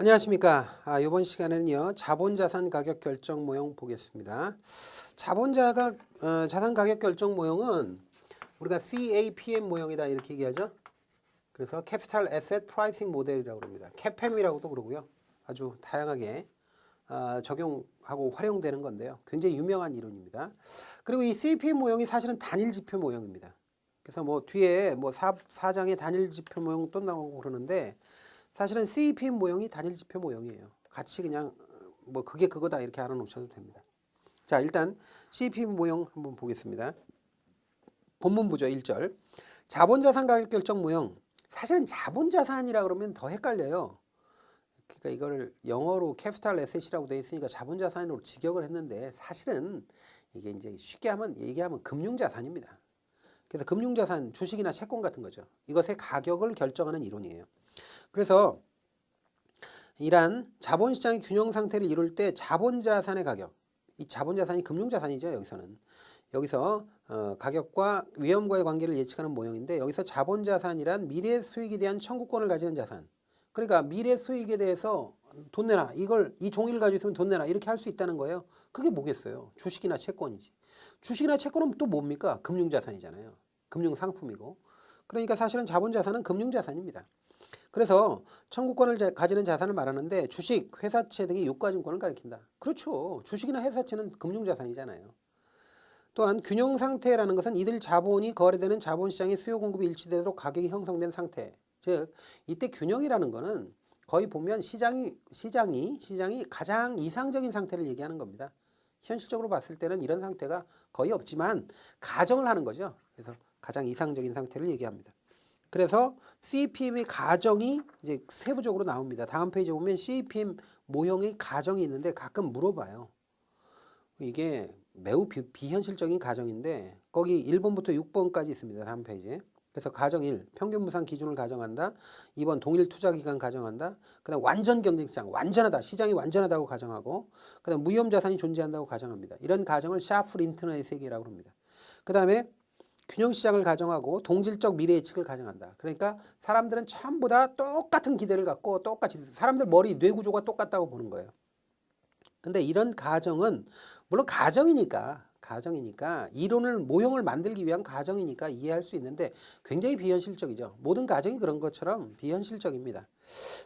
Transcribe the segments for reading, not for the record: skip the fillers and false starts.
안녕하십니까. 이번 시간에는요, 자본자산 가격 결정 모형 보겠습니다. 자산 가격 결정 모형은 우리가 CAPM 모형이다 이렇게 얘기하죠. 그래서 Capital Asset Pricing 모델이라고 합니다. CAPM이라고도 그러고요. 아주 다양하게 적용하고 활용되는 건데요. 굉장히 유명한 이론입니다. 그리고 이 CAPM 모형이 사실은 단일 지표 모형입니다. 그래서 뭐 뒤에 뭐 사장의 단일 지표 모형 또 나오고 그러는데 사실은 CEPM 모형이 단일 지표 모형이에요. 같이 그냥 뭐 그게 그거다 이렇게 알아놓으셔도 됩니다. 자, 일단 CEPM 모형 한번 보겠습니다. 본문부죠. 1절. 자본자산 가격 결정 모형. 사실은 자본자산이라 그러면 더 헷갈려요. 그러니까 이걸 영어로 캐피탈 에셋이라고 되어 있으니까 자본자산으로 직역을 했는데 사실은 이게 이제 쉽게 얘기하면 금융자산입니다. 그래서 금융자산, 주식이나 채권 같은 거죠. 이것의 가격을 결정하는 이론이에요. 그래서 이러한 자본시장의 균형 상태를 이룰 때 자본자산의 가격, 이 자본자산이 금융자산이죠. 여기서 가격과 위험과의 관계를 예측하는 모형인데 여기서 자본자산이란 미래 수익에 대한 청구권을 가지는 자산. 그러니까 미래 수익에 대해서 돈 내라. 이 종이를 가지고 있으면 돈 내라. 이렇게 할 수 있다는 거예요. 그게 뭐겠어요? 주식이나 채권이지. 주식이나 채권은 또 뭡니까? 금융자산이잖아요. 금융상품이고. 그러니까 사실은 자본자산은 금융자산입니다. 그래서 청구권을 가지는 자산을 말하는데 주식, 회사채 등이 유가증권을 가리킨다. 그렇죠. 주식이나 회사채는 금융자산이잖아요. 또한 균형상태라는 것은 이들 자본이 거래되는 자본시장의 수요 공급이 일치되도록 가격이 형성된 상태. 즉 이때 균형이라는 것은 거의 보면 시장이 가장 이상적인 상태를 얘기하는 겁니다. 현실적으로 봤을 때는 이런 상태가 거의 없지만 가정을 하는 거죠. 그래서 가장 이상적인 상태를 얘기합니다. 그래서 CPM의 가정이 이제 세부적으로 나옵니다. 다음 페이지에 보면 CPM 모형의 가정이 있는데 가끔 물어봐요. 이게 매우 비현실적인 가정인데 거기 1번부터 6번까지 있습니다. 다음 페이지에. 그래서 가정 1, 평균 무상 기준을 가정한다. 2번 동일 투자 기간 가정한다. 그다음 완전 경쟁시장, 완전하다. 시장이 완전하다고 가정하고 그다음 무위험 자산이 존재한다고 가정합니다. 이런 가정을 샤프린트너의 세계라고 합니다. 그다음에 균형시장을 가정하고 동질적 미래 예측을 가정한다. 그러니까 사람들은 전부 다 똑같은 기대를 갖고 똑같이 사람들 뇌 구조가 똑같다고 보는 거예요. 근데 이런 가정은 물론 가정이니까 모형을 만들기 위한 가정이니까 이해할 수 있는데 굉장히 비현실적이죠. 모든 가정이 그런 것처럼 비현실적입니다.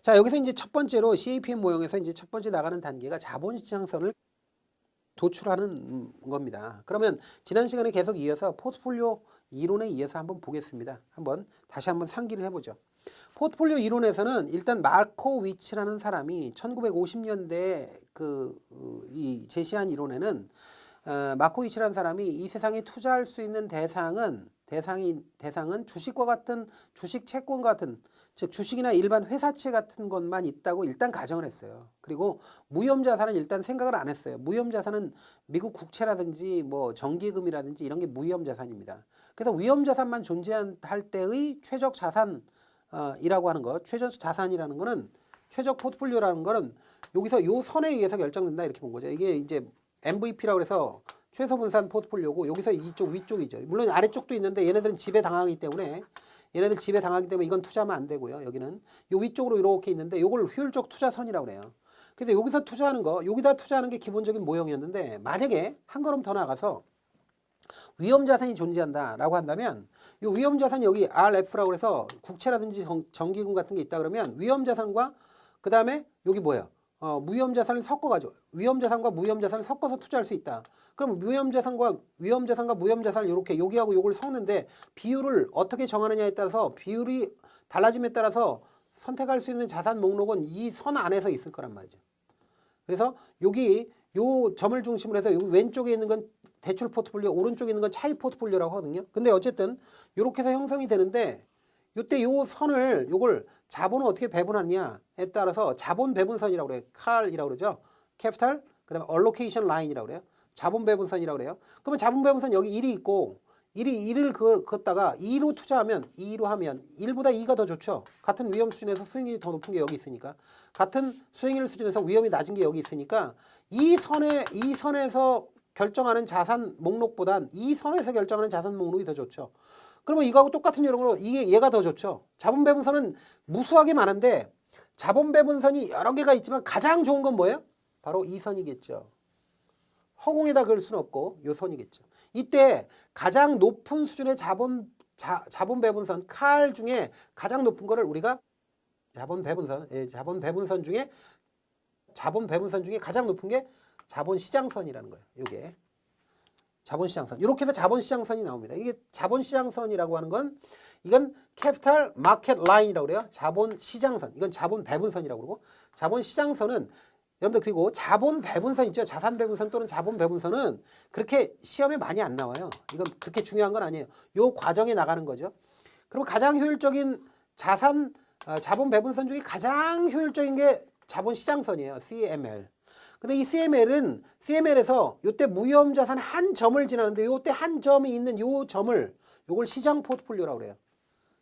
자, 여기서 이제 첫 번째로 CAPM 모형에서 이제 첫 번째 나가는 단계가 자본시장선을 도출하는 겁니다. 그러면 지난 시간에 계속 이어서 포트폴리오 이론에 이어서 한번 보겠습니다. 다시 한번 상기를 해보죠. 포트폴리오 이론에서는 일단 마코위츠라는 사람이 1950년대에 이 제시한 이론에는 마코위츠라는 사람이 이 세상에 투자할 수 있는 대상은 주식과 같은 주식 채권과 같은 즉 주식이나 일반 회사채 같은 것만 있다고 일단 가정을 했어요. 그리고 무위험자산은 일단 생각을 안 했어요. 무위험자산은 미국 국채라든지 뭐 정기금이라든지 이런 게 무위험자산입니다. 그래서 위험자산만 존재할 때의 최적 자산이라고 하는 것, 최적 자산이라는 거는 최적 포트폴리오라는 거는 여기서 요 선에 의해서 결정된다 이렇게 본 거죠. 이게 이제 MVP라고 해서 최소 분산 포트폴리오고 여기서 이쪽 위쪽이죠. 물론 아래쪽도 있는데 얘네들은 지배 당하기 때문에 이건 투자하면 안 되고요. 여기는 요 위쪽으로 이렇게 있는데 요걸 효율적 투자선이라고 그래요. 그래서 여기서 여기다 투자하는 게 기본적인 모형이었는데 만약에 한 걸음 더 나가서 위험자산이 존재한다라고 한다면 이 위험자산이 여기 RF라고 해서 국채라든지 정기금 같은 게 있다 그러면 위험자산과 그 다음에 여기 뭐야? 무위험자산을 섞어가지고 위험자산과 무위험자산을 섞어서 투자할 수 있다. 그럼 위험자산과 무위험자산을 이렇게 여기하고 요걸 섞는데 비율을 어떻게 정하느냐에 따라서 비율이 달라짐에 따라서 선택할 수 있는 자산 목록은 이 선 안에서 있을 거란 말이죠. 그래서 여기 요 점을 중심으로 해서 여기 왼쪽에 있는 건 대출 포트폴리오, 오른쪽에 있는 건 차익 포트폴리오라고 하거든요. 근데 어쨌든 이렇게 해서 형성이 되는데 요때 요 선을 요걸 자본을 어떻게 배분하느냐에 따라서 자본 배분선이라고 그래요. CAR이라고 그러죠. 캐피탈, 그다음에 allocation line이라고 그래요. 자본 배분선이라고 그래요. 그러면 자본 배분선 여기 1이 있고 1을 걷다가 2로 투자하면 2로 하면 1보다 2가 더 좋죠. 같은 위험 수준에서 수익률이 더 높은 게 여기 있으니까 같은 수익률 수준에서 위험이 낮은 게 여기 있으니까 이 선에서 결정하는 자산 목록보단 이 선에서 결정하는 자산 목록이 더 좋죠. 그러면 이거하고 똑같은 요령으로 얘가 더 좋죠. 자본 배분선은 무수하게 많은데 자본 배분선이 여러 개가 있지만 가장 좋은 건 뭐예요? 바로 이 선이겠죠. 허공에다 그을 수는 없고 요 선이겠죠. 이때 가장 높은 수준의 자본 배분선 칼 중에 가장 높은 거를 우리가 자본 배분선 중에 가장 높은 게 자본시장선이라는 거예요. 이게 자본시장선. 이렇게 해서 자본시장선이 나옵니다. 이게 자본시장선이라고 하는 건 이건 캐피탈 마켓 라인이라고 그래요. 자본시장선. 이건 자본 배분선이라고 그러고 자본시장선은 여러분들 그리고 자본 배분선 있죠. 자산 배분선 또는 자본 배분선은 그렇게 시험에 많이 안 나와요. 이건 그렇게 중요한 건 아니에요. 요 과정에 나가는 거죠. 그리고 가장 효율적인 자본 배분선 중에 가장 효율적인 게 자본시장선이에요. CML. 근데 이 CML에서 요때 무위험 자산 한 점을 지나는데 요때 한 점이 있는 요 점을 요걸 시장 포트폴리오라고 그래요.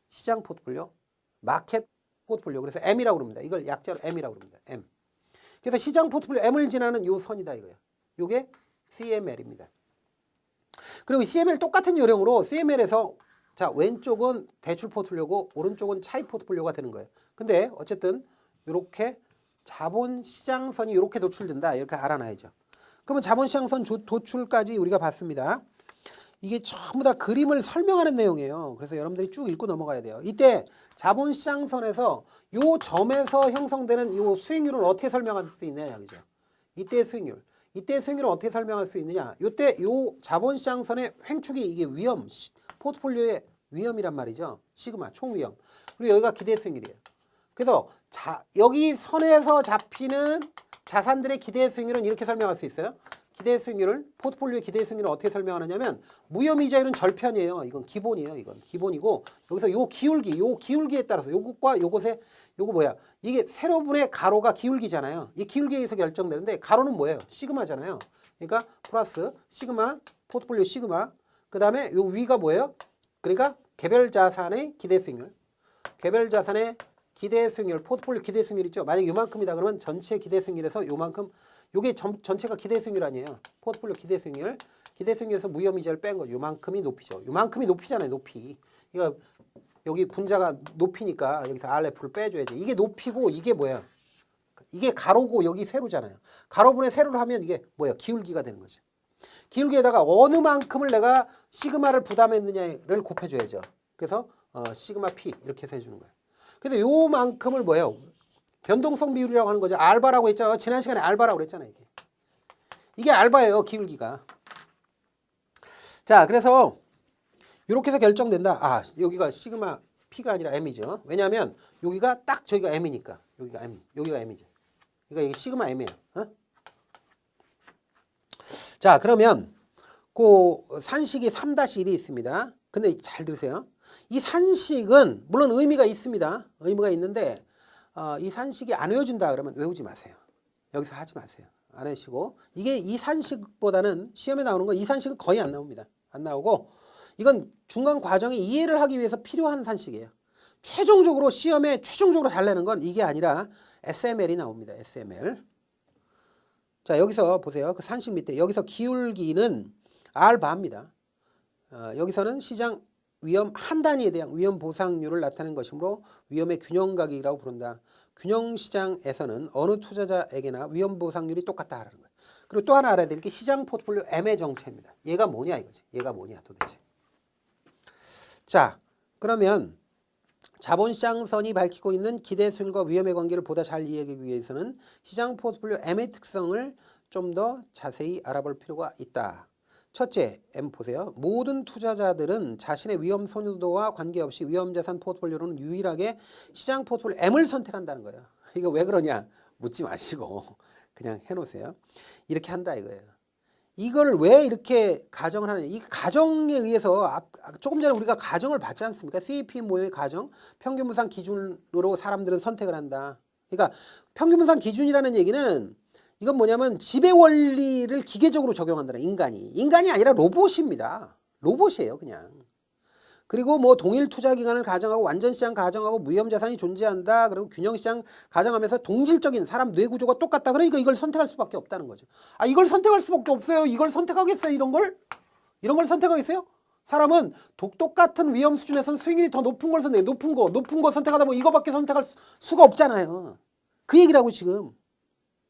시장 포트폴리오, 마켓 포트폴리오. 그래서 M이라고 그럽니다. 이걸 약자로 M이라고 그럽니다. M. 그래서 시장 포트폴리오 M을 지나는 요 선이다 이거예요. 요게 CML입니다. 그리고 CML 똑같은 요령으로 CML에서 자, 왼쪽은 대출 포트폴리오고 오른쪽은 차익 포트폴리오가 되는 거예요. 근데 어쨌든 요렇게 자본시장선이 이렇게 도출된다. 이렇게 알아놔야죠. 그러면 자본시장선 도출까지 우리가 봤습니다. 이게 전부 다 그림을 설명하는 내용이에요. 그래서 여러분들이 쭉 읽고 넘어가야 돼요. 이때 자본시장선에서 요 점에서 형성되는 요 수익률은 어떻게 설명할 수 있느냐 그죠? 이때의 수익률. 이때의 수익률을 어떻게 설명할 수 있느냐? 요때 요 자본시장선의 횡축이 이게 위험, 포트폴리오의 위험이란 말이죠. 시그마, 총위험. 그리고 여기가 기대 수익률이에요. 그래서 여기 선에서 잡히는 자산들의 기대 수익률은 이렇게 설명할 수 있어요. 기대 수익률을 포트폴리오의 기대 수익률을 어떻게 설명하느냐면 무혐의 이자율은 절편이에요. 이건 기본이에요. 이건 기본이고 여기서 요 기울기에 따라서 요것과 요것의 요거 뭐야? 이게 세로분의 가로가 기울기잖아요. 이 기울기에 의해서 결정되는데 가로는 뭐예요? 시그마잖아요. 그러니까 플러스 시그마 포트폴리오 시그마. 그다음에 요 위가 뭐예요? 그러니까 개별 자산의 기대 수익률. 개별 자산의 기대 수익률, 포트폴리오 기대 수익률 있죠. 만약 요만큼이다 그러면 전체 기대 수익률에서 요만큼 요게 전체가 기대 수익률 아니에요. 포트폴리오 기대 수익률. 기대 수익률에서 무혐의 이자를 뺀 거. 요만큼이 높이죠. 요만큼이 높이잖아요. 높이. 그러니까 여기 분자가 높이니까 여기서 RF를 빼줘야지. 이게 높이고 이게 뭐야? 이게 가로고 여기 세로잖아요. 가로분의 세로를 하면 이게 뭐야? 기울기가 되는 거죠. 기울기에다가 어느 만큼을 내가 시그마를 부담했느냐를 곱해줘야죠. 그래서 시그마 P 이렇게 해서 해주는 거예요. 그래서 요만큼을 뭐예요? 변동성 비율이라고 하는 거죠. 알바라고 했죠. 지난 시간에 알바라고 그랬잖아요. 이게 알바예요. 기울기가. 자, 그래서 이렇게 해서 결정된다. 아, 여기가 시그마 P가 아니라 M이죠. 왜냐하면 여기가 딱 저기가 M이니까. 여기가 M, 여기가 M이죠. 그러니까 이게 시그마 M이에요. 자, 그러면 그 산식이 3-1이 있습니다. 근데 잘 들으세요. 이 산식은 물론 의미가 있습니다. 의미가 있는데 이 산식이 안 외워진다 그러면 외우지 마세요. 여기서 하지 마세요. 안 하시고 이게 이 산식보다는 시험에 나오는 건 이 산식은 거의 안 나옵니다. 안 나오고 이건 중간 과정에 이해를 하기 위해서 필요한 산식이에요. 최종적으로 시험에 최종적으로 잘 내는 건 이게 아니라 SML이 나옵니다. SML. 자, 여기서 보세요. 그 산식 밑에 여기서 기울기는 알바입니다. 여기서는 시장 위험 한 단위에 대한 위험 보상률을 나타내는 것이므로 위험의 균형각이라고 부른다. 균형시장에서는 어느 투자자에게나 위험 보상률이 똑같다라는 거예요. 그리고 또 하나 알아야 될 게 시장 포트폴리오 M의 정체입니다. 얘가 뭐냐 이거지. 얘가 뭐냐 도대체. 자, 그러면 자본시장선이 밝히고 있는 기대 수익률과 위험의 관계를 보다 잘 이해하기 위해서는 시장 포트폴리오 M의 특성을 좀 더 자세히 알아볼 필요가 있다. 첫째, M 보세요. 모든 투자자들은 자신의 위험 선호도와 관계없이 위험자산 포트폴리오로는 유일하게 시장 포트폴리오 M을 선택한다는 거예요. 이거 왜 그러냐? 묻지 마시고 그냥 해놓으세요. 이렇게 한다 이거예요. 이걸 왜 이렇게 가정을 하느냐. 이 가정에 의해서 조금 전에 우리가 가정을 봤지 않습니까? CAPM 모형의 가정, 평균분산 기준으로 사람들은 선택을 한다. 그러니까 평균분산 기준이라는 얘기는 이건 뭐냐면 지배 원리를 기계적으로 적용한다는 인간이 아니라 로봇입니다. 로봇이에요 그냥. 그리고 뭐 동일 투자 기간을 가정하고 완전 시장 가정하고 무위험 자산이 존재한다. 그리고 균형 시장 가정하면서 동질적인 사람 뇌 구조가 똑같다. 그러니까 이걸 선택할 수밖에 없다는 거죠. 아, 이걸 선택할 수밖에 없어요. 이걸 선택하겠어요? 이런 걸 선택하겠어요? 사람은 똑같은 위험 수준에서는 수익률이 더 높은 걸 선택해. 높은 거 선택하다 보면 이거밖에 선택할 수가 없잖아요. 그 얘기라고 지금.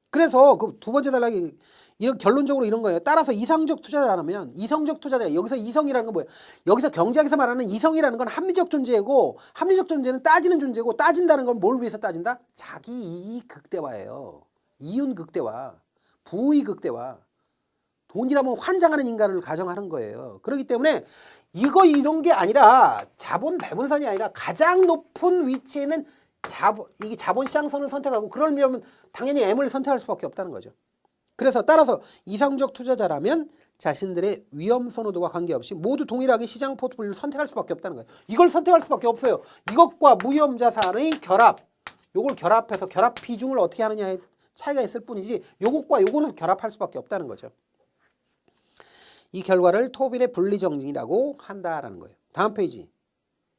그래서 그 두 번째 단락이 이런 결론적으로 이런 거예요. 따라서 이상적 투자를 안 하면 이성적 투자자, 여기서 이성이라는 건 뭐예요? 여기서 경제학에서 말하는 이성이라는 건 합리적 존재고, 합리적 존재는 따지는 존재고, 따진다는 건 뭘 위해서 따진다? 자기 이익 극대화예요. 이윤 극대화, 부의 극대화. 돈이라면 환장하는 인간을 가정하는 거예요. 그렇기 때문에 이런 게 아니라 자본 배분선이 아니라 가장 높은 위치에 있는 이게 자본시장선을 선택하고, 그러려면 당연히 M을 선택할 수밖에 없다는 거죠. 그래서 따라서 이상적 투자자라면 자신들의 위험 선호도와 관계없이 모두 동일하게 시장 포트폴리오를 선택할 수밖에 없다는 거예요. 이걸 선택할 수밖에 없어요. 이것과 무위험 자산의 결합, 요걸 결합해서 결합 비중을 어떻게 하느냐에 차이가 있을 뿐이지 요것과 요거는 결합할 수밖에 없다는 거죠. 이 결과를 토빈의 분리정리라고 한다라는 거예요. 다음 페이지.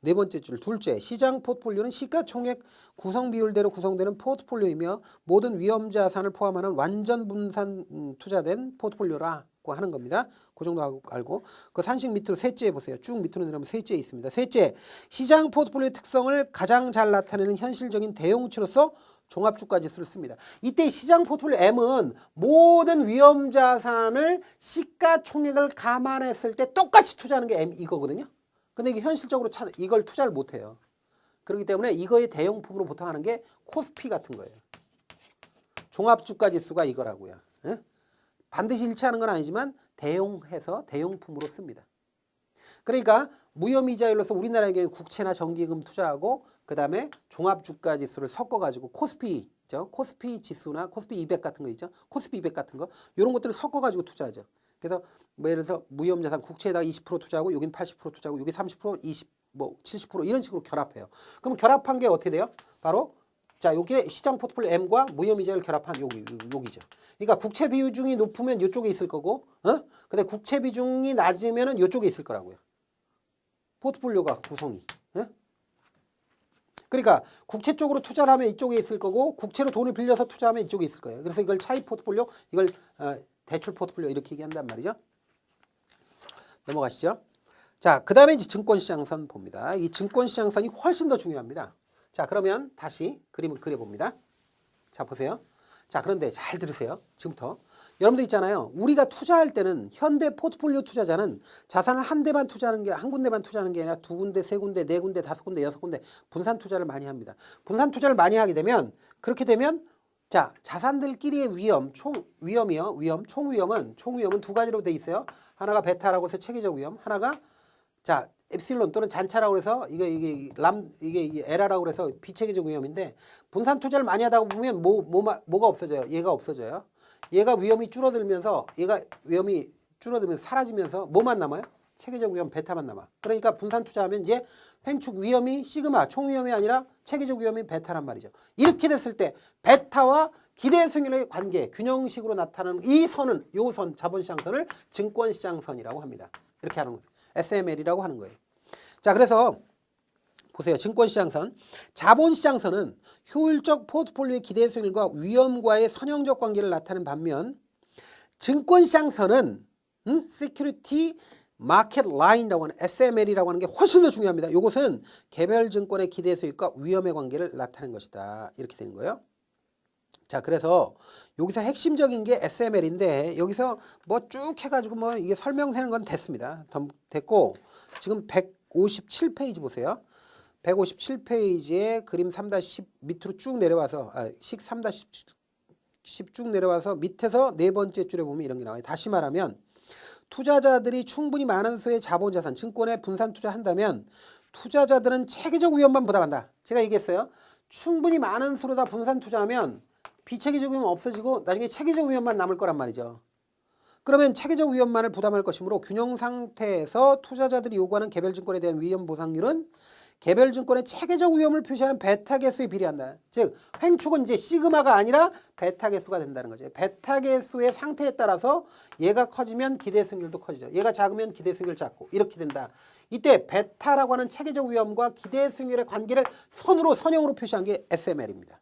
네 번째 줄 둘째, 시장 포트폴리오는 시가총액 구성 비율대로 구성되는 포트폴리오이며 모든 위험 자산을 포함하는 완전 분산 투자된 포트폴리오라고 하는 겁니다. 그 정도 알고 그 산식 밑으로 셋째 보세요. 쭉 밑으로 내려오면 셋째 있습니다. 셋째, 시장 포트폴리오의 특성을 가장 잘 나타내는 현실적인 대용치로서 종합주가지수를 씁니다. 이때 시장 포트폴리오 M은 모든 위험 자산을 시가총액을 감안했을 때 똑같이 투자하는 게 M 이거거든요. 근데 이게 현실적으로 이걸 투자를 못 해요. 그렇기 때문에 이거의 대용품으로 보통 하는 게 코스피 같은 거예요. 종합주가지수가 이거라고요. 예? 반드시 일치하는 건 아니지만 대용해서 대용품으로 씁니다. 그러니까 무혐의자율로서 우리나라의 경우 국채나 정기금 투자하고 그 다음에 종합주가지수를 섞어가지고 코스피 있죠. 코스피 지수나 코스피 200 같은 거 있죠. 코스피 200 같은 거 이런 것들을 섞어가지고 투자하죠. 그래서 뭐 예를 들어서 무위험자산 국채에다가 20% 투자하고 여긴 80% 투자하고 여기 30% 20 뭐 70% 이런 식으로 결합해요. 그럼 결합한 게 어떻게 돼요? 바로 자 여기에 시장 포트폴리오 M과 무혐의자를 결합한 여기죠. 그러니까 국채 비중이 높으면 이쪽에 있을 거고, 근데 국채 비중이 낮으면은 이쪽에 있을 거라고요. 포트폴리오가 구성이. 그러니까 국채 쪽으로 투자를 하면 이쪽에 있을 거고, 국채로 돈을 빌려서 투자하면 이쪽에 있을 거예요. 그래서 이걸 차익 포트폴리오, 이걸 대출 포트폴리오 이렇게 얘기한단 말이죠. 넘어가시죠. 자, 그 다음에 이제 증권시장선 봅니다. 이 증권시장선이 훨씬 더 중요합니다. 자, 그러면 다시 그림을 그려봅니다. 자, 보세요. 자, 그런데 잘 들으세요. 지금부터. 여러분들 있잖아요. 우리가 투자할 때는 현대 포트폴리오 투자자는 자산을 한 대만 투자하는 게, 한 군데만 투자하는 게 아니라 두 군데, 세 군데, 네 군데, 다섯 군데, 여섯 군데 분산 투자를 많이 합니다. 분산 투자를 많이 하게 되면, 그렇게 되면 자, 자산들끼리의 위험, 총위험은 두 가지로 돼 있어요. 하나가 베타라고 해서 체계적 위험, 하나가 자, 엡실론 또는 잔차라고 해서 이게 에라라고 해서 비체계적 위험인데, 분산 투자를 많이 하다 보면 뭐가 없어져요? 얘가 없어져요. 얘가 위험이 줄어들면서 사라지면서 뭐만 남아요? 체계적 위험 베타만 남아. 그러니까 분산 투자하면 이제 횡축 위험이 시그마, 총 위험이 아니라 체계적 위험이 베타란 말이죠. 이렇게 됐을 때 베타와 기대 수익률의 관계, 균형식으로 나타나는 요 선, 자본시장선을 증권시장선이라고 합니다. 이렇게 하는 거예요. SML이라고 하는 거예요. 자, 그래서 보세요. 증권시장선. 자본시장선은 효율적 포트폴리오의 기대 수익률과 위험과의 선형적 관계를 나타내는 반면, 증권시장선은 Security Market Line이라고 하는 SML이라고 하는 게 훨씬 더 중요합니다. 이것은 개별 증권의 기대 수익과 위험의 관계를 나타내는 것이다. 이렇게 되는 거예요. 자, 그래서 여기서 핵심적인 게 SML인데, 여기서 뭐 쭉 해가지고 뭐 이게 설명되는 건 됐습니다. 됐고, 지금 157페이지 보세요. 157페이지에 그림 3-10 밑으로 쭉 내려와서, 식 3-10 쭉 내려와서 밑에서 네 번째 줄에 보면 이런 게 나와요. 다시 말하면, 투자자들이 충분히 많은 수의 자본자산, 증권에 분산 투자한다면 투자자들은 체계적 위험만 부담한다. 제가 얘기했어요. 충분히 많은 수로 다 분산 투자하면 비체계적 위험은 없어지고 나중에 체계적 위험만 남을 거란 말이죠. 그러면 체계적 위험만을 부담할 것이므로 균형 상태에서 투자자들이 요구하는 개별증권에 대한 위험 보상률은 개별증권의 체계적 위험을 표시하는 베타 개수에 비례한다. 즉 횡축은 이제 시그마가 아니라 베타 개수가 된다는 거죠. 베타 개수의 상태에 따라서 얘가 커지면 기대 수익률도 커지죠. 얘가 작으면 기대 수익률 작고 이렇게 된다. 이때 베타라고 하는 체계적 위험과 기대 수익률의 관계를 선형으로 표시한 게 SML입니다.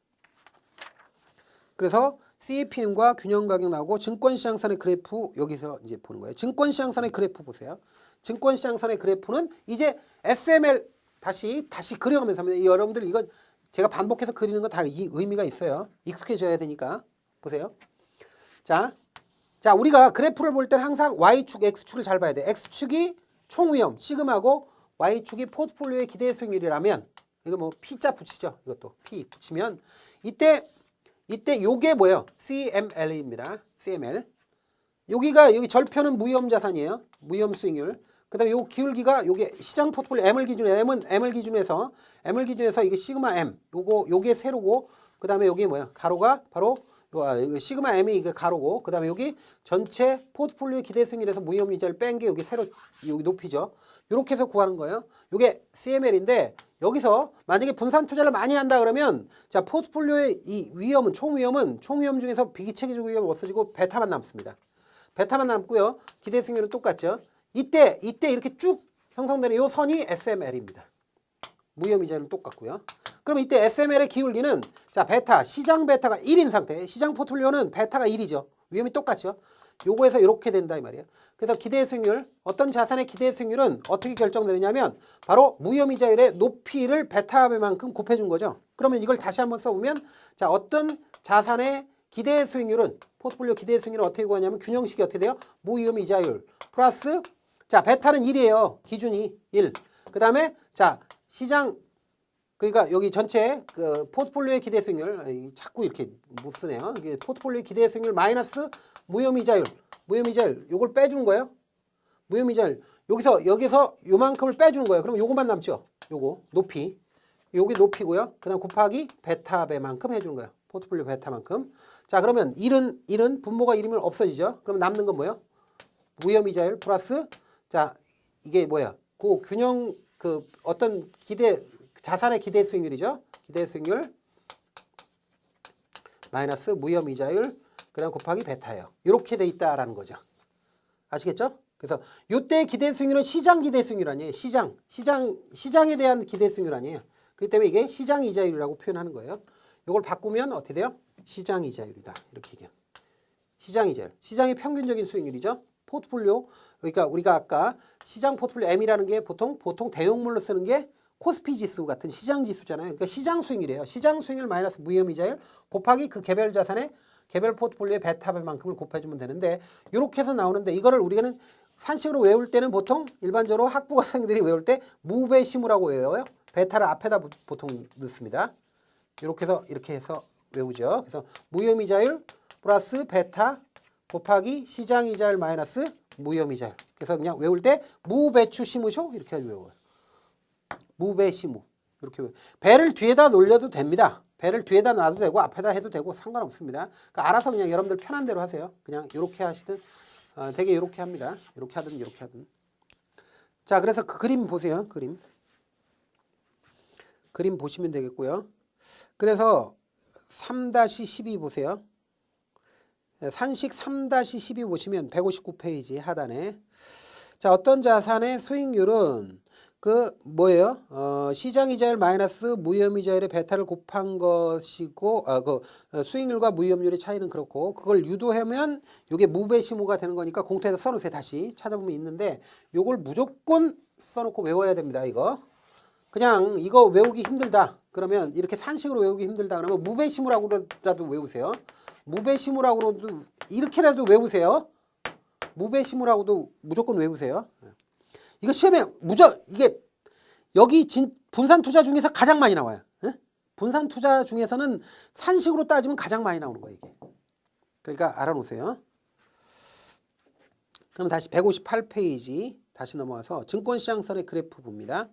그래서 CAPM과 균형 가격 나오고, 증권시장선의 그래프 여기서 이제 보는 거예요. 증권시장선의 그래프 보세요. 증권시장선의 그래프는 이제 SML 다시 그려가면서 합니다. 여러분들 이건 제가 반복해서 그리는 거 다 의미가 있어요. 익숙해져야 되니까. 보세요. 자, 우리가 그래프를 볼 때는 항상 Y축, X축을 잘 봐야 돼. X축이 총위험, 시그마고 Y축이 포트폴리오의 기대 수익률이라면 이거 뭐 P자 붙이죠. 이것도 P 붙이면 이때 요게 뭐예요? CML입니다. CML. 여기 절표는 무위험 자산이에요. 무위험 수익률. 그다음에 요 기울기가 요게 시장 포트폴리오 M을 기준해서 이게 시그마 M. 요게 세로고 그다음에 여기 뭐야? 가로가 바로 시그마 M이 이게 가로고 그다음에 여기 전체 포트폴리오 기대 수익률에서 무위험 이자를 뺀 게 여기 세로 여기 높이죠. 요렇게 해서 구하는 거예요. 요게 CML인데 여기서 만약에 분산 투자를 많이 한다 그러면 자, 포트폴리오의 이 위험은 총위험 중에서 비기체계적 위험은 없어지고 베타만 남습니다. 베타만 남고요. 기대 수익률은 똑같죠. 이때 이렇게 쭉 형성되는 이 선이 SML입니다. 무위험 이자는 똑같고요. 그럼 이때 SML의 기울기는 자, 베타, 시장 베타가 1인 상태. 시장 포트폴리오는 베타가 1이죠. 위험이 똑같죠. 요거에서 이렇게 된다 이 말이에요. 그래서 기대 수익률, 어떤 자산의 기대 수익률은 어떻게 결정되느냐면 바로 무위험 이자율의 높이를 베타만큼 곱해준 거죠. 그러면 이걸 다시 한번 써보면 자, 어떤 자산의 기대 수익률은 포트폴리오 기대 수익률은 어떻게 구하냐면 균형식이 어떻게 돼요? 무위험 이자율 플러스 자, 베타는 1이에요. 기준이 1. 그다음에 자, 시장 그러니까 여기 전체 그 포트폴리오의 기대 수익률 자꾸 이렇게 못 쓰네요. 이게 포트폴리오 기대 수익률 마이너스 무위험 이자율 요걸 빼준 거예요. 무위험 이자율 여기서 요만큼을 빼준 거예요. 그럼 요것만 남죠. 요거 높이 요게 높이고요. 그다음 곱하기 베타 배만큼 해준 거예요. 포트폴리오 베타만큼. 자, 그러면 1은 분모가 1이면 없어지죠. 그럼 남는 건 뭐예요? 무위험 이자율 플러스 자, 이게 뭐야? 그 균형 그 어떤 자산의 기대 수익률이죠. 기대 수익률 마이너스 무위험 이자율 그다음 곱하기 베타예요. 이렇게 돼 있다라는 거죠. 아시겠죠? 그래서 이때 기대 수익률은 시장 기대 수익률 아니에요. 시장에 대한 기대 수익률 아니에요. 그렇기 때문에 이게 시장 이자율이라고 표현하는 거예요. 이걸 바꾸면 어떻게 돼요? 시장 이자율이다. 이렇게 얘기해요. 시장 이자율. 시장의 평균적인 수익률이죠. 포트폴리오. 그러니까 우리가 아까 시장 포트폴리오 M이라는 게 보통 대용물로 쓰는 게 코스피 지수 같은 시장 지수잖아요. 그러니까 시장 수익률이에요. 시장 수익률 마이너스 무위험 이자율 곱하기 그 개별 자산의 개별 포트폴리오의 베타만큼을 곱해주면 되는데 이렇게 해서 나오는데 이거를 우리는 산식으로 외울 때는 보통 일반적으로 학부학생들이 외울 때 무배시무라고 외워요. 베타를 앞에다 보통 넣습니다. 이렇게 해서 외우죠. 그래서 무위험 이자율 플러스 베타 곱하기 시장 이자율 마이너스 무위험 이자율. 그래서 그냥 외울 때 무배추 시무쇼 이렇게 외워요. 무배시무 이렇게 외워요. 배를 뒤에다 놀려도 됩니다. 배를 뒤에다 놔도 되고 앞에다 해도 되고 상관없습니다. 그러니까 알아서 그냥 여러분들 편한 대로 하세요. 그냥 이렇게 하시든 되게 이렇게 합니다. 이렇게 하든. 자, 그래서 그 그림 보세요. 그림 보시면 되겠고요. 그래서 3-12 보세요. 산식 3-12 보시면 159페이지 하단에 자, 어떤 자산의 수익률은 그 뭐예요? 시장 이자율 마이너스 무위험 이자율의 베타를 곱한 것이고 수익률과 무위험률의 차이는 그렇고 그걸 유도하면 이게 무배시무가 되는 거니까 공통에서 써놓으세요. 다시 찾아보면 있는데 요걸 무조건 써놓고 외워야 됩니다. 이거 그냥 이거 외우기 힘들다 그러면 이렇게 산식으로 외우기 힘들다 그러면 무배시무라고라도 외우세요. 무배시무라고도 이렇게라도 외우세요. 무배시무라고도 무조건 외우세요. 이거 시험에 이게 여기 분산 투자 중에서 가장 많이 나와요. 에? 분산 투자 중에서는 산식으로 따지면 가장 많이 나오는 거예요, 이게. 그러니까 알아놓으세요. 그럼 다시 158페이지 다시 넘어와서 증권시장선의 그래프 봅니다.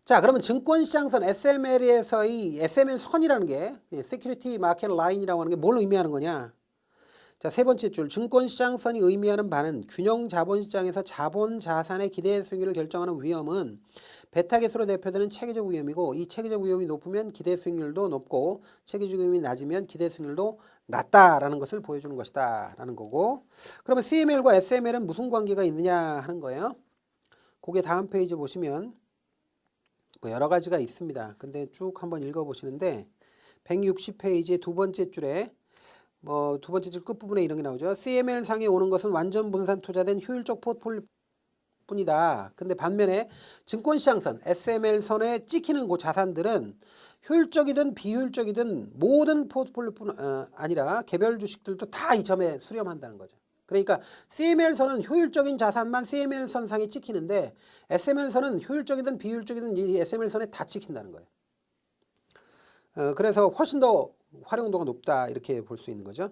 자, 그러면 증권시장선 SML에서의 SML 선이라는 게 Security Market Line이라고 하는 게 뭘 의미하는 거냐? 자, 세 번째 줄 증권시장선이 의미하는 바는 균형 자본시장에서 자본 자산의 기대 수익률을 결정하는 위험은 베타 계수로 대표되는 체계적 위험이고 이 체계적 위험이 높으면 기대 수익률도 높고 체계적 위험이 낮으면 기대 수익률도 낮다라는 것을 보여주는 것이다 라는 거고 그러면 CML과 SML은 무슨 관계가 있느냐 하는 거예요. 그게 다음 페이지 보시면 뭐 여러 가지가 있습니다. 근데 쭉 한번 읽어보시는데 160페이지의 두 번째 줄에 두 번째 줄 끝부분에 이런 게 나오죠. CML 상에 오는 것은 완전 분산 투자된 효율적 포트폴리오 뿐이다. 근데 반면에 증권시장선, SML선에 찍히는 그 자산들은 효율적이든 비효율적이든 모든 포트폴리오뿐 아니라 개별 주식들도 다 이 점에 수렴한다는 거죠. 그러니까 CML선은 효율적인 자산만 CML선상에 찍히는데 SML선은 효율적이든 비효율적이든 이 SML선에 다 찍힌다는 거예요. 그래서 훨씬 더 활용도가 높다 이렇게 볼 수 있는 거죠.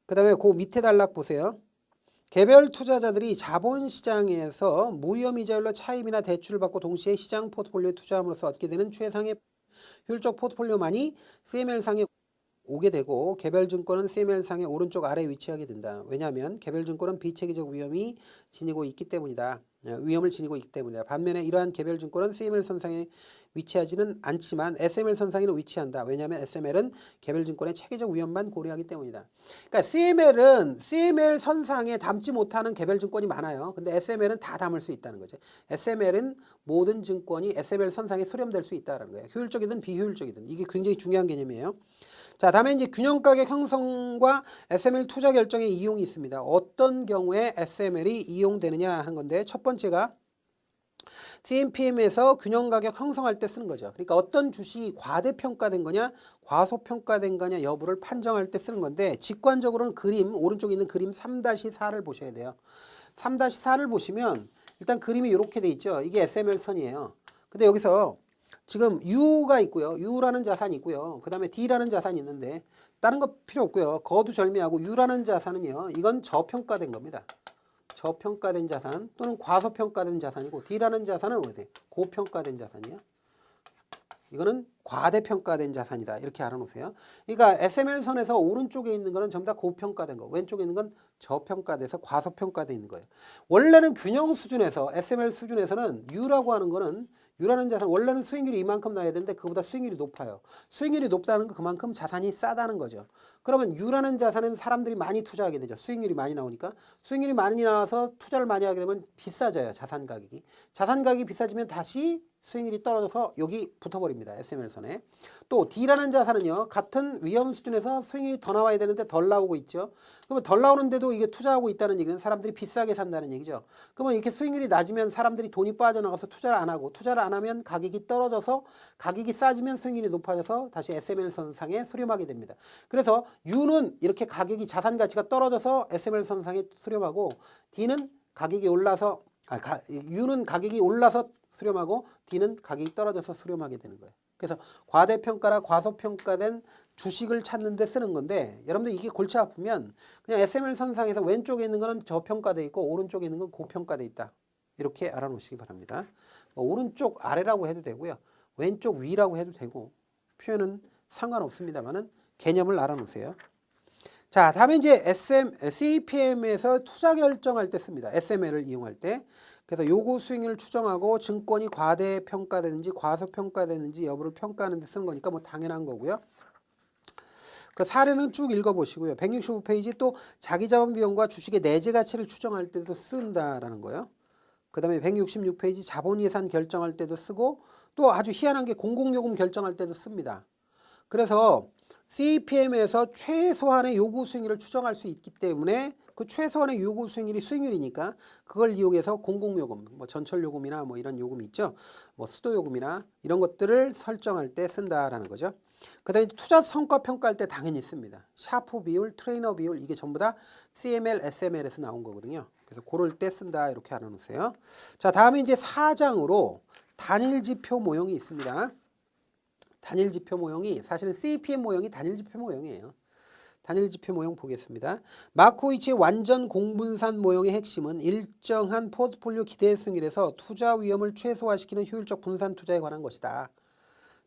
그 다음에 그 밑에 단락 보세요. 개별 투자자들이 자본시장에서 무위험이자율로 차입이나 대출을 받고 동시에 시장 포트폴리오에 투자함으로써 얻게 되는 최상의 효율적 포트폴리오만이 CML상에 오게 되고 개별증권은 CML상의 오른쪽 아래에 위치하게 된다. 왜냐하면 개별증권은 비체계적 위험이 지니고 있기 때문이다. 위험을 지니고 있기 때문이다. 반면에 이러한 개별증권은 CML선상에 위치하지는 않지만 SML선상에는 위치한다. 왜냐하면 SML은 개별증권의 체계적 위험만 고려하기 때문이다. 그러니까 CML은 CML선상에 담지 못하는 개별증권이 많아요. 근데 SML은 다 담을 수 있다는 거죠. SML은 모든 증권이 SML선상에 수렴될 수 있다는 거예요. 효율적이든 비효율적이든. 이게 굉장히 중요한 개념이에요. 자, 다음에 이제 균형가격 형성과 SML 투자 결정에 이용이 있습니다. 어떤 경우에 SML이 이용되느냐 하는 건데 첫 번째가 CMPM에서 균형가격 형성할 때 쓰는 거죠. 그러니까 어떤 주식이 과대평가된 거냐 과소평가된 거냐 여부를 판정할 때 쓰는 건데 직관적으로는 그림 오른쪽에 있는 그림 3-4를 보셔야 돼요. 3-4를 보시면 일단 그림이 이렇게 돼 있죠. 이게 SML선이에요. 근데 여기서 지금 U가 있고요. U라는 자산이 있고요. 그 다음에 D라는 자산이 있는데 다른 거 필요 없고요. 거두절미하고 U라는 자산은요. 이건 저평가된 겁니다. 저평가된 자산 또는 과소평가된 자산이고 D라는 자산은 어디? 고평가된 자산이야. 이거는 과대평가된 자산이다. 이렇게 알아놓으세요. 그러니까 SML선에서 오른쪽에 있는 거는 전부 다 고평가된 거. 왼쪽에 있는 건 저평가돼서 과소평가돼 있는 거예요. 원래는 균형 수준에서 SML 수준에서는 U라고 하는 거는 U라는 자산 원래는 수익률이 이만큼 나야 되는데 그보다 수익률이 높아요. 수익률이 높다는 건 그만큼 자산이 싸다는 거죠. 그러면 U라는 자산은 사람들이 많이 투자하게 되죠. 수익률이 많이 나오니까. 수익률이 많이 나와서 투자를 많이 하게 되면 비싸져요. 자산 가격이. 자산 가격이 비싸지면 다시 수익률이 떨어져서 여기 붙어버립니다. SML선에. 또 D라는 자산은요. 같은 위험 수준에서 수익률이 더 나와야 되는데 덜 나오고 있죠. 그러면 덜 나오는데도 이게 투자하고 있다는 얘기는 사람들이 비싸게 산다는 얘기죠. 그러면 이렇게 수익률이 낮으면 사람들이 돈이 빠져나가서 투자를 안 하고 투자를 안 하면 가격이 떨어져서 가격이 싸지면 수익률이 높아져서 다시 SML선상에 수렴하게 됩니다. 그래서 U는 이렇게 가격이 자산 가치가 떨어져서 SML선상에 수렴하고 D는 가격이 올라서 U는 가격이 올라서 수렴하고 D는 가격이 떨어져서 수렴하게 되는 거예요. 그래서 과대평가나 과소평가된 주식을 찾는 데 쓰는 건데 여러분들 이게 골치 아프면 그냥 SML선상에서 왼쪽에 있는 거는 저평가돼 있고 오른쪽에 있는 건 고평가돼 있다. 이렇게 알아놓으시기 바랍니다. 오른쪽 아래라고 해도 되고요. 왼쪽 위라고 해도 되고 표현은 상관없습니다만은 개념을 알아놓으세요. 자, 다음에 이제 CPM에서 투자 결정할 때 씁니다. SML을 이용할 때. 그래서 요구 수익률을 추정하고 증권이 과대평가되는지 과소평가되는지 여부를 평가하는 데 쓰는 거니까 뭐 당연한 거고요. 그 사례는 쭉 읽어보시고요. 165페이지 또 자기자본 비용과 주식의 내재 가치를 추정할 때도 쓴다라는 거예요. 그 다음에 166페이지 자본예산 결정할 때도 쓰고 또 아주 희한한 게 공공요금 결정할 때도 씁니다. 그래서 CPM에서 최소한의 요구 수익률을 추정할 수 있기 때문에 그 최소한의 요구 수익률이 수익률이니까 그걸 이용해서 공공요금, 뭐 전철요금이나 뭐 이런 요금이 있죠. 뭐 수도요금이나 이런 것들을 설정할 때 쓴다라는 거죠. 그 다음에 투자 성과 평가할 때 당연히 씁니다. 샤프 비율, 트레이너 비율 이게 전부 다 CML, SML에서 나온 거거든요. 그래서 그럴 때 쓴다 이렇게 알아놓으세요. 자, 다음에 이제 4장으로 단일지표 모형이 있습니다. 단일지표 모형이 사실은 CPM 모형이 단일지표 모형이에요. 단일지표 모형 보겠습니다. 마코이치의 완전 공분산 모형의 핵심은 일정한 포트폴리오 기대 수익률에서 투자 위험을 최소화시키는 효율적 분산 투자에 관한 것이다.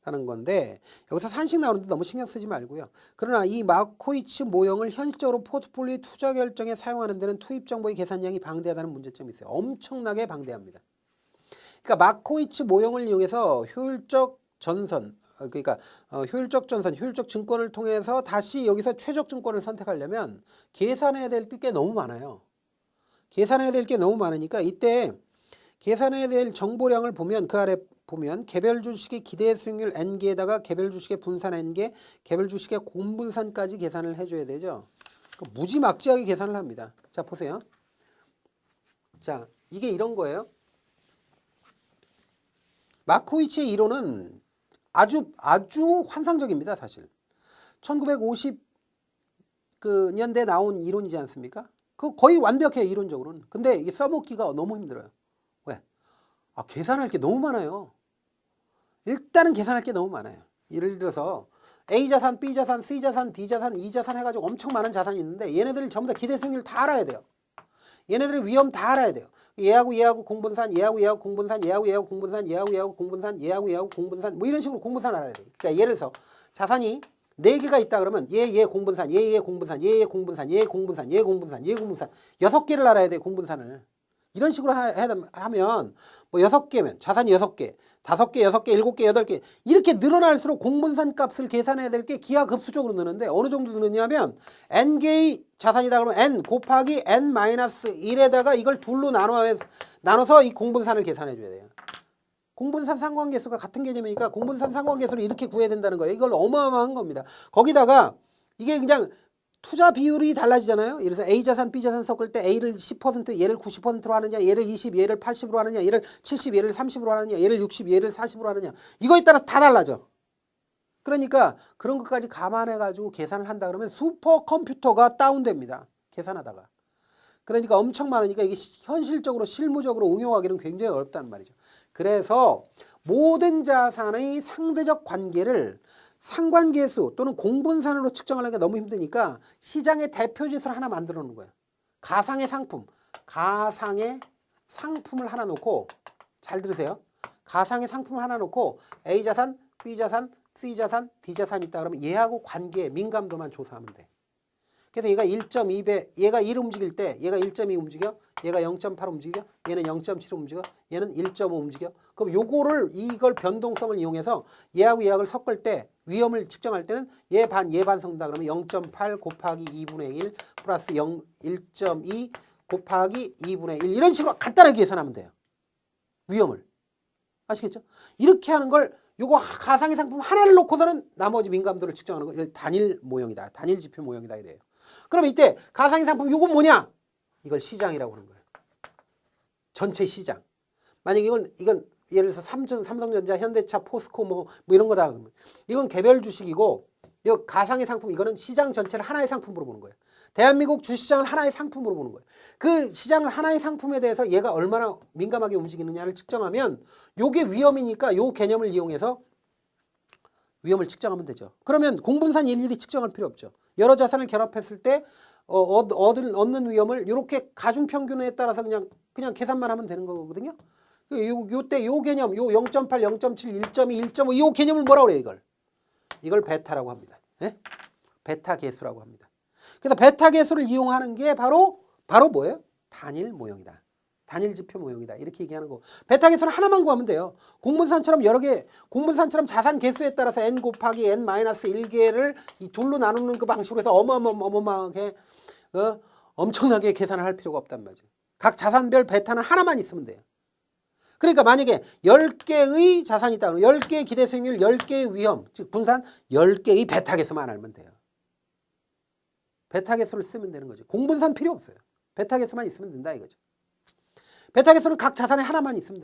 라는 건데 여기서 산식 나오는데 너무 신경 쓰지 말고요. 그러나 이 마코이치 모형을 현실적으로 포트폴리오 투자 결정에 사용하는 데는 투입 정보의 계산량이 방대하다는 문제점이 있어요. 엄청나게 방대합니다. 그러니까 마코이치 모형을 이용해서 효율적 전선 효율적 전선, 효율적 증권을 통해서 다시 여기서 최적 증권을 선택하려면 계산해야 될 게 너무 많아요. 계산해야 될 게 너무 많으니까 이때 계산해야 될 정보량을 보면 그 아래 보면 개별 주식의 기대 수익률 N개에다가 개별 주식의 분산 N개, 개별 주식의 공분산까지 계산을 해줘야 되죠. 무지막지하게 계산을 합니다. 자, 보세요. 자, 이게 이런 거예요. 마코이치의 이론은 아주 환상적입니다, 사실. 1950년대에 나온 이론이지 않습니까? 그 거의 완벽해요, 이론적으로는. 근데 이게 써먹기가 너무 힘들어요. 왜? 계산할 게 너무 많아요. 일단은 계산할 게 너무 많아요. 예를 들어서 A자산, B자산, C자산, D자산, E자산 해가지고 엄청 많은 자산이 있는데 얘네들 전부 다 기대 수익률 다 알아야 돼요. 얘네들의 위험 다 알아야 돼요. 얘하고 공분산, 얘하고 공분산, 얘하고 공분산, 얘하고 공분산, 얘하고 공분산, 뭐 이런 식으로 공분산 알아야 돼요. 그러니까 예를 들어서 자산이 4개가 있다 그러면 얘 공분산, 얘 공분산, 얘 공분산, 얘 공분산, 얘 공분산, 얘 공분산 6개를 알아야 돼요, 공분산을. 이런 식으로 하면 뭐 6개면 자산이 6개, 5개, 6개, 7개, 8개 이렇게 늘어날수록 공분산 값을 계산해야 될 게 기하급수적으로 느는데 어느 정도 느느냐면 n개의 자산이다 그러면 n 곱하기 n-1에다가 이걸 둘로 나눠서 이 공분산을 계산해 줘야 돼요. 공분산 상관계수가 같은 개념이니까 공분산 상관계수를 이렇게 구해야 된다는 거예요. 이걸 어마어마한 겁니다. 거기다가 이게 그냥 투자 비율이 달라지잖아요. 예를 들어서 A자산, B자산 섞을 때 A를 10%, 얘를 90%로 하느냐, 얘를 20, 얘를 80으로 하느냐, 얘를 70, 얘를 30으로 하느냐, 얘를 60, 얘를 40으로 하느냐. 이거에 따라 다 달라져. 그러니까 그런 것까지 감안해가지고 계산을 한다 그러면 슈퍼컴퓨터가 다운됩니다. 계산하다가. 그러니까 엄청 많으니까 이게 현실적으로 실무적으로 응용하기는 굉장히 어렵단 말이죠. 그래서 모든 자산의 상대적 관계를 상관계수 또는 공분산으로 측정하려는 게 너무 힘드니까 시장의 대표지수를 하나 만들어 놓은 거예요. 가상의 상품. 가상의 상품을 하나 놓고 잘 들으세요. 가상의 상품을 하나 놓고 A자산, B자산, C자산, D자산 있다 그러면 얘하고 관계 민감도만 조사하면 돼. 그래서 얘가 1.2배, 얘가 1 움직일 때 얘가 1.2 움직여, 얘가 0.8 움직여, 얘는 0.7 움직여, 얘는 1.5 움직여. 그럼 이걸 변동성을 이용해서 얘하고 섞을 때 위험을 측정할 때는 얘 반 섞는다 그러면 0.8 곱하기 2분의 1 플러스 1.2 곱하기 2분의 1 이런 식으로 간단하게 계산하면 돼요. 위험을. 아시겠죠? 이렇게 하는 걸 요거 가상의 상품 하나를 놓고서는 나머지 민감도를 측정하는 거 이걸 단일 모형이다. 단일 지표 모형이다 이래요. 그럼 이때 가상의 상품 요건 뭐냐? 이걸 시장이라고 하는 거예요. 전체 시장. 만약에 이건 예를 들어서 삼성전자, 현대차, 포스코 뭐 이런 거다 그러면 이건 개별 주식이고 이 가상의 상품 이거는 시장 전체를 하나의 상품으로 보는 거예요. 대한민국 주시장을 하나의 상품으로 보는 거예요. 그 시장 하나의 상품에 대해서 얘가 얼마나 민감하게 움직이느냐를 측정하면 요게 위험이니까 요 개념을 이용해서 위험을 측정하면 되죠. 그러면 공분산 일일이 측정할 필요 없죠. 여러 자산을 결합했을 때 얻는 위험을 이렇게 가중평균에 따라서 그냥 계산만 하면 되는 거거든요. 요때 요 개념, 요 0.8, 0.7, 1.2, 1.5 요 개념을 뭐라고 그래요, 이걸 베타라고 합니다. 예? 베타 계수라고 합니다. 그래서 베타 계수를 이용하는 게 바로 뭐예요? 단일 모형이다. 단일 지표 모형이다. 이렇게 얘기하는 거. 베타 계수는 하나만 구하면 돼요. 공분산처럼 여러 개, 공분산처럼 자산 개수에 따라서 n 곱하기 n-1개를 이 둘로 나누는 그 방식으로 해서 어마어마하게 엄청나게 계산을 할 필요가 없단 말이죠. 각 자산별 베타는 하나만 있으면 돼요. 그러니까 만약에 10개의 자산이 있다. 10개의 기대 수익률, 10개의 위험, 즉 분산 10개의 베타 계수만 알면 돼요. 베타 계수를 쓰면 되는 거죠. 공분산 필요 없어요. 베타 계수만 있으면 된다 이거죠. 베타 계수는 각 자산에 하나만 있으면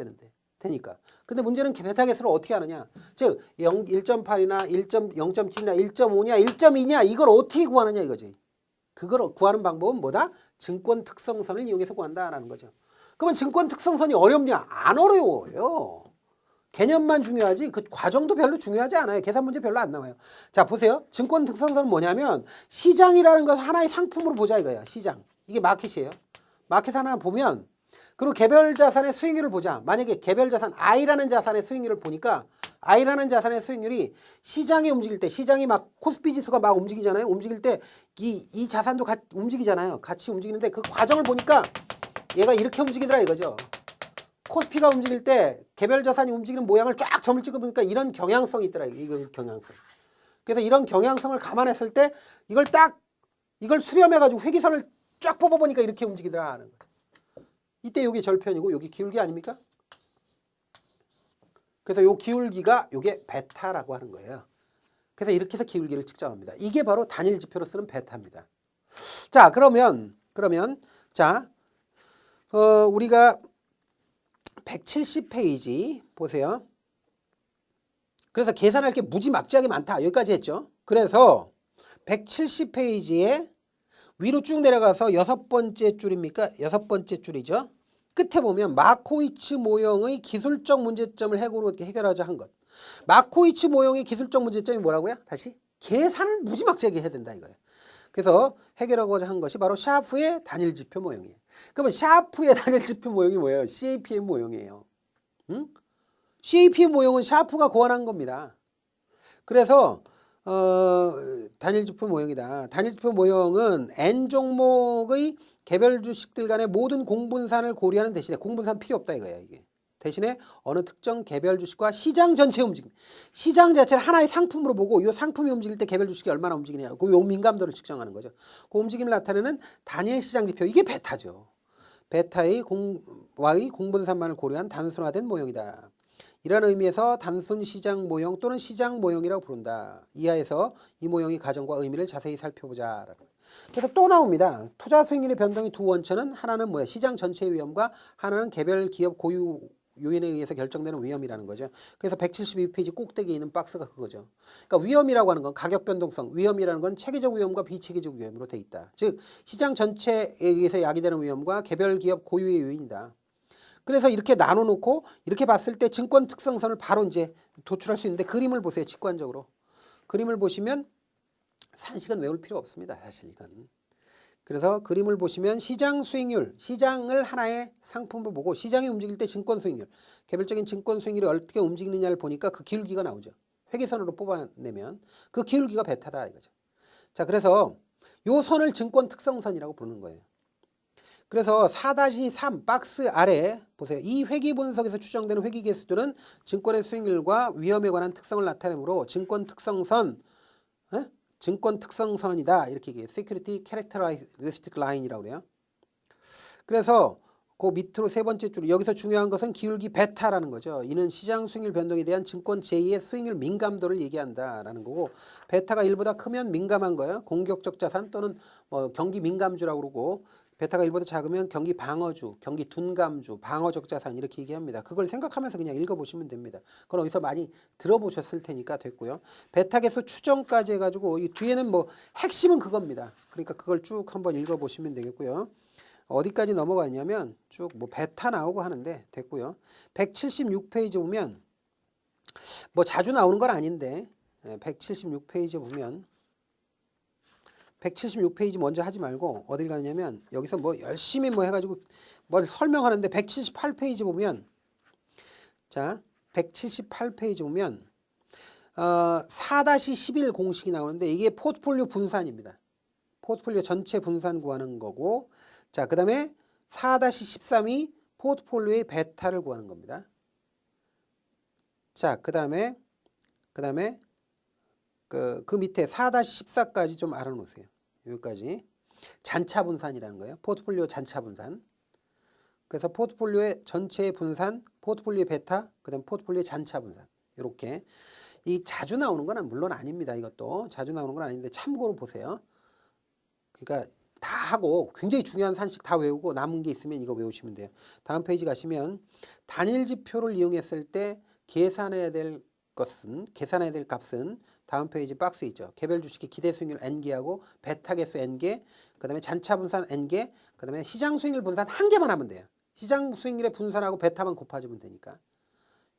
되니까. 근데 문제는 베타 계수를 어떻게 하느냐. 즉 1.8이나 0.7이나 1.5냐 1.2냐 이걸 어떻게 구하느냐 이거지. 그걸 구하는 방법은 뭐다? 증권 특성선을 이용해서 구한다라는 거죠. 그러면 증권 특성선이 어렵냐? 안 어려워요. 개념만 중요하지 그 과정도 별로 중요하지 않아요. 계산 문제 별로 안 나와요. 자 보세요. 증권 특성선은 뭐냐면 시장이라는 것을 하나의 상품으로 보자 이거야. 시장. 이게 마켓이에요. 마켓 하나 보면 그리고 개별 자산의 수익률을 보자. 만약에 개별 자산 I라는 자산의 수익률을 보니까 I라는 자산의 수익률이 시장이 움직일 때 시장이 막 코스피 지수가 막 움직이잖아요. 움직일 때 이 자산도 같이 움직이잖아요. 같이 움직이는데 그 과정을 보니까 얘가 이렇게 움직이더라 이거죠. 코스피가 움직일 때 개별 자산이 움직이는 모양을 쫙 점을 찍어보니까 이런 경향성이 있더라. 이걸 경향성. 그래서 이런 경향성을 감안했을 때 이걸 수렴해가지고 회기선을 쫙 뽑아보니까 이렇게 움직이더라 하는 거예요. 이때 여기 절편이고 여기 기울기 아닙니까? 그래서 요 기울기가 요게 베타라고 하는 거예요. 그래서 이렇게 해서 기울기를 측정합니다. 이게 바로 단일 지표로 쓰는 베타입니다. 자, 그러면 자, 우리가 170페이지 보세요. 그래서 계산할 게 무지막지하게 많다. 여기까지 했죠. 그래서 170페이지에 위로 쭉 내려가서 6번째 줄입니까? 6번째 줄이죠. 끝에 보면 마코이츠 모형의 기술적 문제점을 해결하자 한 것. 마코이츠 모형의 기술적 문제점이 뭐라고요? 다시 계산을 무지막지하게 해야 된다 이거예요. 그래서 해결하고자 한 것이 바로 샤프의 단일지표 모형이에요. 그러면 샤프의 단일지표 모형이 뭐예요? CAPM 모형이에요. 응? CAPM 모형은 샤프가 고안한 겁니다. 그래서 단일지표 모형이다. 단일지표 모형은 N 종목의 개별 주식들 간의 모든 공분산을 고려하는 대신에 공분산 필요 없다 이거야 이게. 대신에 어느 특정 개별 주식과 시장 전체 움직임. 시장 자체를 하나의 상품으로 보고 이 상품이 움직일 때 개별 주식이 얼마나 움직이냐. 그 민감도를 측정하는 거죠. 그 움직임을 나타내는 단일 시장 지표. 이게 베타죠. 베타의 공분산만을 고려한 단순화된 모형이다. 이런 의미에서 단순 시장 모형 또는 시장 모형이라고 부른다. 이하에서 이 모형의 가정과 의미를 자세히 살펴보자. 그래서 또 나옵니다. 투자 수익률의 변동의 두 원천은 하나는 뭐야? 시장 전체의 위험과 하나는 개별 기업 고유 요인에 의해서 결정되는 위험이라는 거죠. 그래서 172페이지 꼭대기에 있는 박스가 그거죠. 그러니까 위험이라고 하는 건 가격 변동성, 위험이라는 건 체계적 위험과 비체계적 위험으로 돼 있다. 즉 시장 전체에 의해서 야기되는 위험과 개별 기업 고유의 요인이다. 그래서 이렇게 나눠놓고 이렇게 봤을 때 증권 특성선을 바로 이제 도출할 수 있는데 그림을 보세요. 직관적으로. 그림을 보시면 산식은 외울 필요 없습니다. 사실 이건. 그래서 그림을 보시면 시장 수익률, 시장을 하나의 상품으로 보고 시장이 움직일 때 증권 수익률, 개별적인 증권 수익률이 어떻게 움직이느냐를 보니까 그 기울기가 나오죠. 회계선으로 뽑아내면 그 기울기가 베타다 이거죠. 자, 그래서 요 선을 증권 특성선이라고 부르는 거예요. 그래서 4-3 박스 아래 보세요. 이 회계 분석에서 추정되는 회계 개수들은 증권의 수익률과 위험에 관한 특성을 나타내므로 증권 특성선, 증권 특성선이다 이렇게 얘기해요. Security Characteristic Line이라고 그래요. 그래서 그 밑으로 세 번째 줄 여기서 중요한 것은 기울기 베타라는 거죠. 이는 시장 수익률 변동에 대한 증권 제2의 수익률 민감도를 얘기한다라는 거고 베타가 1보다 크면 민감한 거예요. 공격적 자산 또는 뭐 경기 민감주라고 그러고 베타가 1보다 작으면 경기 방어주, 경기 둔감주, 방어적 자산 이렇게 얘기합니다. 그걸 생각하면서 그냥 읽어보시면 됩니다. 그건 어디서 많이 들어보셨을 테니까 됐고요. 베타 개수 추정까지 해가지고 이 뒤에는 뭐 핵심은 그겁니다. 그러니까 그걸 쭉 한번 읽어보시면 되겠고요. 어디까지 넘어갔냐면 쭉 뭐 베타 나오고 하는데 됐고요. 176페이지 보면 뭐 자주 나오는 건 아닌데 176페이지 보면 176페이지 먼저 하지 말고 어딜 가냐면 여기서 뭐 열심히 뭐 해가지고 뭘 설명하는데 178페이지 보면 자 178페이지 보면 4-11 공식이 나오는데 이게 포트폴리오 분산입니다. 포트폴리오 전체 분산 구하는 거고 자 그 다음에 4-13이 포트폴리오의 베타를 구하는 겁니다. 자 그 다음에 그 밑에 4-14까지 좀 알아놓으세요. 여기까지 잔차 분산이라는 거예요. 포트폴리오 잔차 분산. 그래서 포트폴리오의 전체 분산, 포트폴리오 베타, 그다음 포트폴리오 잔차 분산. 이렇게 이 자주 나오는 건 물론 아닙니다. 이것도 자주 나오는 건 아닌데 참고로 보세요. 그러니까 다 하고 굉장히 중요한 산식 다 외우고 남은 게 있으면 이거 외우시면 돼요. 다음 페이지 가시면 단일 지표를 이용했을 때 계산해야 될 값은 다음 페이지 박스 있죠. 개별 주식의 기대 수익률 N개하고 베타 개수 N개, 그 다음에 잔차 분산 N개, 그 다음에 시장 수익률 분산 1개만 하면 돼요. 시장 수익률의 분산하고 베타만 곱해주면 되니까.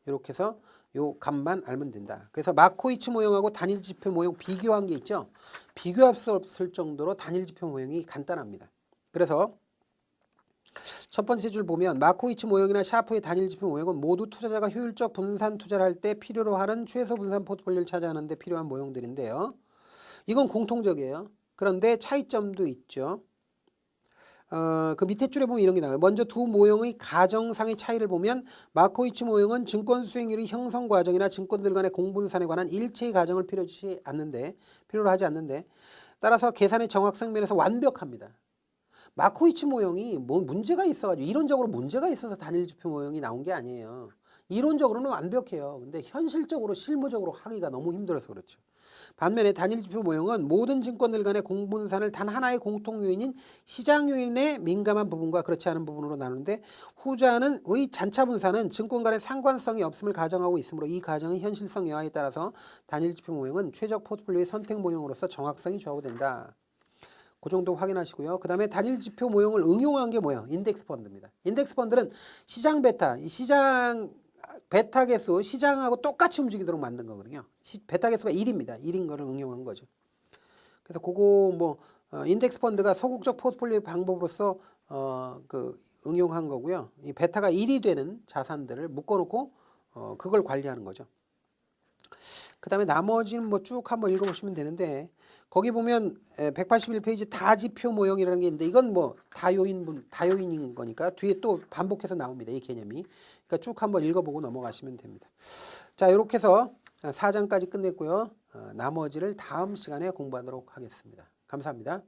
이렇게 해서 요 값만 알면 된다. 그래서 마코이츠 모형하고 단일 지표 모형 비교한 게 있죠. 비교할 수 없을 정도로 단일 지표 모형이 간단합니다. 그래서 첫 번째 줄 보면 마코이츠 모형이나 샤프의 단일 지표 모형은 모두 투자자가 효율적 분산 투자를 할 때 필요로 하는 최소 분산 포트폴리오를 차지하는 데 필요한 모형들인데요. 이건 공통적이에요. 그런데 차이점도 있죠. 그 밑에 줄에 보면 이런 게 나와요. 먼저 두 모형의 가정상의 차이를 보면 마코이츠 모형은 증권 수익률의 형성 과정이나 증권들 간의 공분산에 관한 일체의 가정을 필요로 하지 않는데 따라서 계산의 정확성 면에서 완벽합니다. 마코이츠 모형이 뭐 문제가 있어가지고 이론적으로 문제가 있어서 단일지표 모형이 나온 게 아니에요. 이론적으로는 완벽해요. 근데 현실적으로 실무적으로 하기가 너무 힘들어서 그렇죠. 반면에 단일지표 모형은 모든 증권들 간의 공분산을 단 하나의 공통 요인인 시장 요인에 민감한 부분과 그렇지 않은 부분으로 나누는데 후자는 의 잔차 분산은 증권 간의 상관성이 없음을 가정하고 있으므로 이 가정의 현실성 여하에 따라서 단일지표 모형은 최적 포트폴리오의 선택 모형으로서 정확성이 좌우된다. 그 정도 확인하시고요. 그 다음에 단일지표 모형을 응용한 게 뭐예요? 인덱스 펀드입니다. 인덱스 펀드는 시장 베타, 시장 베타 개수 시장하고 똑같이 움직이도록 만든 거거든요. 베타 개수가 1입니다. 1인 거를 응용한 거죠. 그래서 그거 뭐 인덱스 펀드가 소극적 포트폴리오 방법으로서 그 응용한 거고요. 이 베타가 1이 되는 자산들을 묶어놓고 그걸 관리하는 거죠. 그 다음에 나머지는 뭐 쭉 한번 읽어보시면 되는데 거기 보면 181페이지 다지표 모형이라는 게 있는데 이건 뭐 다요인인 거니까 뒤에 또 반복해서 나옵니다. 이 개념이. 그러니까 쭉 한번 읽어보고 넘어가시면 됩니다. 자, 이렇게 해서 4장까지 끝냈고요. 나머지를 다음 시간에 공부하도록 하겠습니다. 감사합니다.